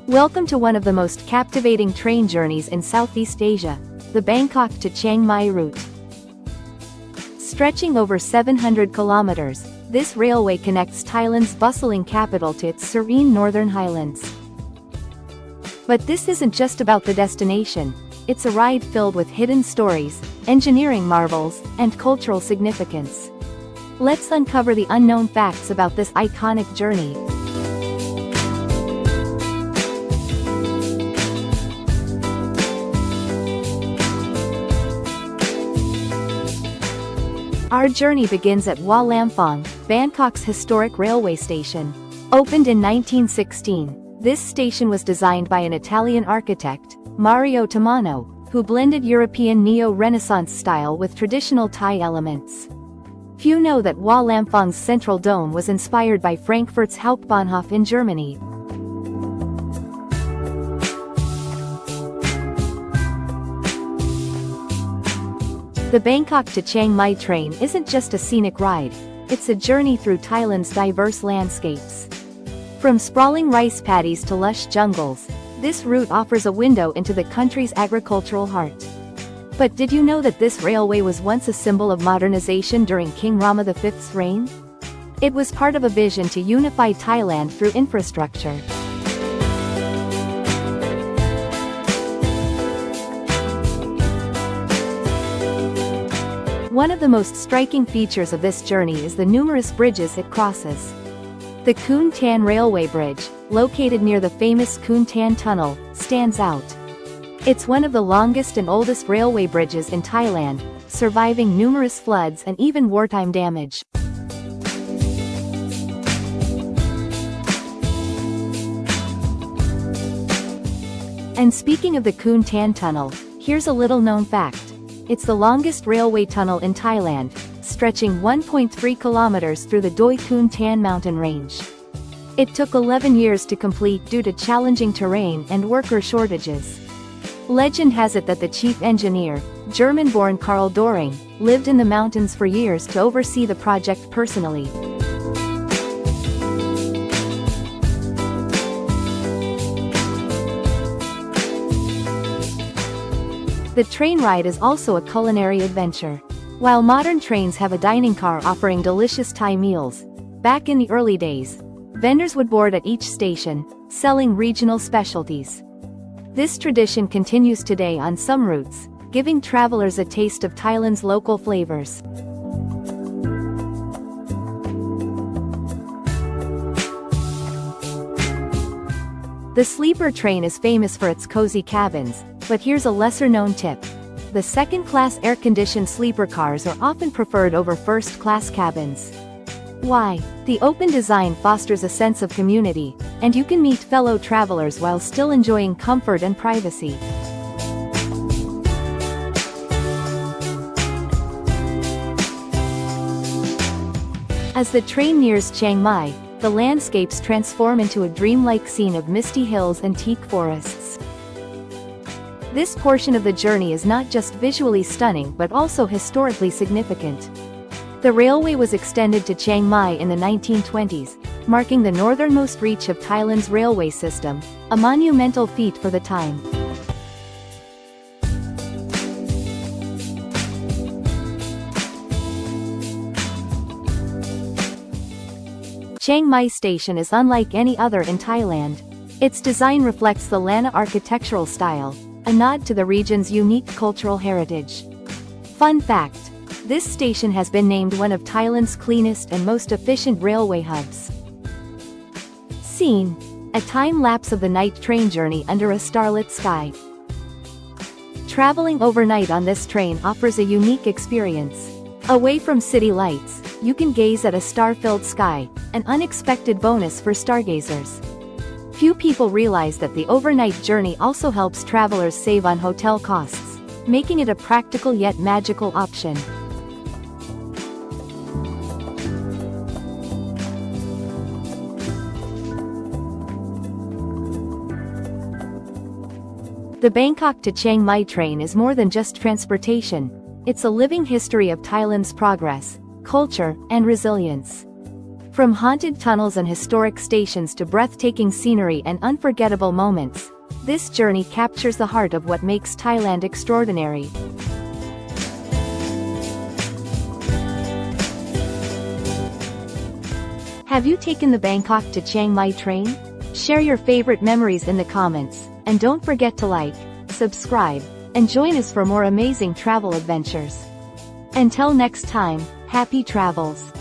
Welcome to one of the most captivating train journeys in Southeast Asia, the Bangkok to Chiang Mai route. Stretching over 700 kilometers, this railway connects Thailand's bustling capital to its serene northern highlands. But this isn't just about the destination, it's a ride filled with hidden stories, engineering marvels, and cultural significance. Let's uncover the unknown facts about this iconic journey. Our journey begins at Wa Lamphong, Bangkok's historic railway station. Opened in 1916, this station was designed by an Italian architect, Mario Tamano, who blended European neo-Renaissance style with traditional Thai elements. Few know that Wa Lamphong's central dome was inspired by Frankfurt's Hauptbahnhof in Germany. The Bangkok to Chiang Mai train isn't just a scenic ride, it's a journey through Thailand's diverse landscapes. From sprawling rice paddies to lush jungles, this route offers a window into the country's agricultural heart. But did you know that this railway was once a symbol of modernization during King Rama V's reign? It was part of a vision to unify Thailand through infrastructure. One of the most striking features of this journey is the numerous bridges it crosses. The Khun Tan Railway Bridge, located near the famous Khun Tan Tunnel, stands out. It's one of the longest and oldest railway bridges in Thailand, surviving numerous floods and even wartime damage. And speaking of the Khun Tan Tunnel, here's a little-known fact. It's the longest railway tunnel in Thailand, stretching 1.3 kilometers through the Doi Khun Tan mountain range. It took 11 years to complete due to challenging terrain and worker shortages. Legend has it that the chief engineer, German-born Karl Doring, lived in the mountains for years to oversee the project personally. The train ride is also a culinary adventure. While modern trains have a dining car offering delicious Thai meals, back in the early days, vendors would board at each station, selling regional specialties. This tradition continues today on some routes, giving travelers a taste of Thailand's local flavors. The sleeper train is famous for its cozy cabins, but here's a lesser-known tip. The second-class air-conditioned sleeper cars are often preferred over first-class cabins. Why? The open design fosters a sense of community, and you can meet fellow travelers while still enjoying comfort and privacy. As the train nears Chiang Mai, the landscapes transform into a dreamlike scene of misty hills and teak forests. This portion of the journey is not just visually stunning but also historically significant. The railway was extended to Chiang Mai in the 1920s, marking the northernmost reach of Thailand's railway system, a monumental feat for the time. Chiang Mai Station is unlike any other in Thailand. Its design reflects the Lanna architectural style, a nod to the region's unique cultural heritage. Fun fact: this station has been named one of Thailand's cleanest and most efficient railway hubs. Scene: a time-lapse of the night train journey under a starlit sky. Traveling overnight on this train offers a unique experience. Away from city lights, you can gaze at a star-filled sky, an unexpected bonus for stargazers. Few people realize that the overnight journey also helps travelers save on hotel costs, making it a practical yet magical option. The Bangkok to Chiang Mai train is more than just transportation, it's a living history of Thailand's progress, culture, and resilience. From haunted tunnels and historic stations to breathtaking scenery and unforgettable moments, this journey captures the heart of what makes Thailand extraordinary. Have you taken the Bangkok to Chiang Mai train? Share your favorite memories in the comments, and don't forget to like, subscribe, and join us for more amazing travel adventures. Until next time, happy travels!